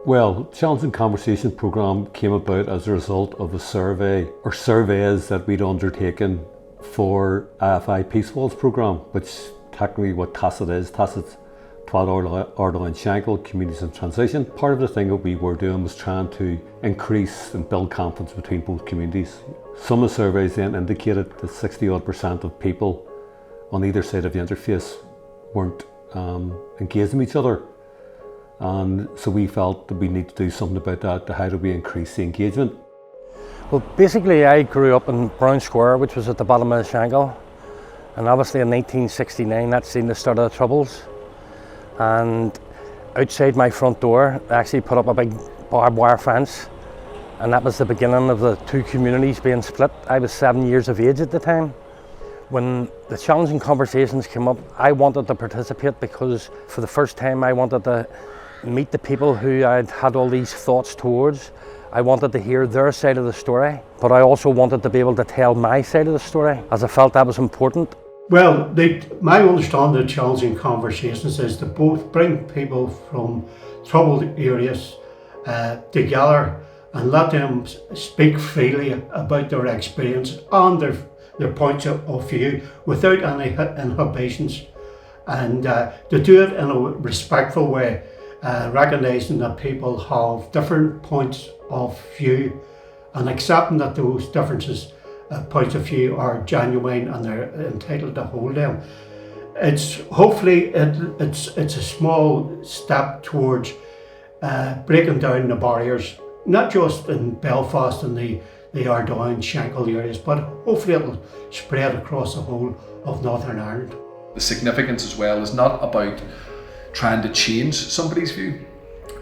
Well, Challenging Conversation programme came about as a result of a survey or surveys that we'd undertaken for IFI Peace Walls programme, which technically what TACIT is. TACIT's Twad Ardal and Shankill Communities in Transition. Part of the thing that we were doing was trying to increase and build confidence between both communities. Some of the surveys then indicated that 60% of people on either side of the interface weren't engaged with each other. And so we felt that we need to do something about that. How do we increase the engagement? Well, basically I grew up in Brown Square, which was at the bottom of the Shankill. And obviously in 1969 that seen the start of the Troubles. And outside my front door, I actually put up a big barbed wire fence. And that was the beginning of the two communities being split. I was 7 years of age at the time. When the Challenging Conversations came up, I wanted to participate because for the first time I wanted to meet the people who I'd had all these thoughts towards. I wanted to hear their side of the story, but I also wanted to be able to tell my side of the story, as I felt that was important. Well, my understanding of Challenging Conversations is to both bring people from troubled areas together and let them speak freely about their experience and their points of view without any inhibitions, and to do it in a respectful way, recognising that people have different points of view and accepting that those differences points of view are genuine and they're entitled to hold them. It's hopefully it's a small step towards breaking down the barriers, not just in Belfast and the Ardal and Shankill areas, but hopefully it'll spread across the whole of Northern Ireland. The significance as well is not about trying to change somebody's view,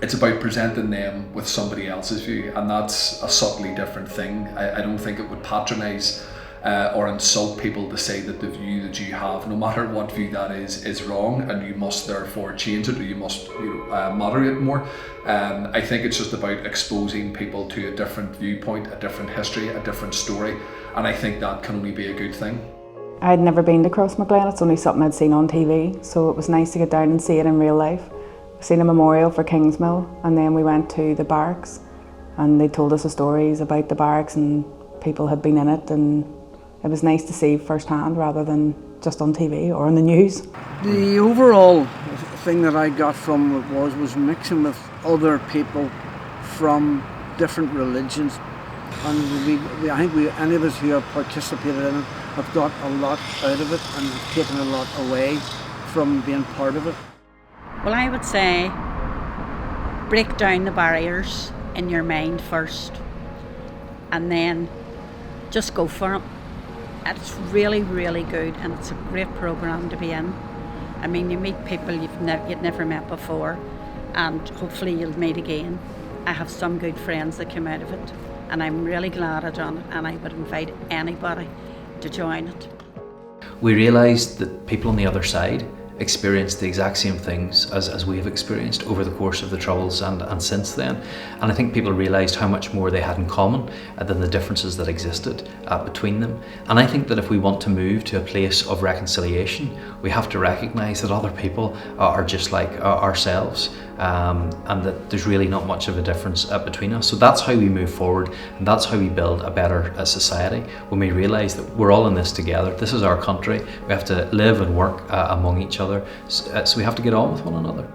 it's about presenting them with somebody else's view, and that's a subtly different thing. I don't think it would patronise or insult people to say that the view that you have, no matter what view that is wrong, and you must therefore change it or you must moderate more. I think it's just about exposing people to a different viewpoint, a different history, a different story, and I think that can only be a good thing. I'd never been to Crossmaglen, it's only something I'd seen on TV, so it was nice to get down and see it in real life. I've seen a memorial for Kingsmill, and then we went to the barracks and they told us the stories about the barracks and people had been in it, and it was nice to see firsthand rather than just on TV or in the news. The overall thing that I got from it was mixing with other people from different religions, and I think any of us who have participated in it have got a lot out of it and have taken a lot away from being part of it. Well, I would say break down the barriers in your mind first and then just go for it. It's really, really good, and it's a great programme to be in. I mean, you meet people you'd never met before, and hopefully you'll meet again. I have some good friends that came out of it, and I'm really glad I done it, and I would invite anybody to join it. We realised that people on the other side experienced the exact same things as we have experienced over the course of the Troubles and since then. And I think people realised how much more they had in common than the differences that existed between them. And I think that if we want to move to a place of reconciliation, we have to recognise that other people are just like ourselves, and that there's really not much of a difference between us. So that's how we move forward, and that's how we build a better society, when we realise that we're all in this together. This is our country. We have to live and work among each other, so we have to get on with one another.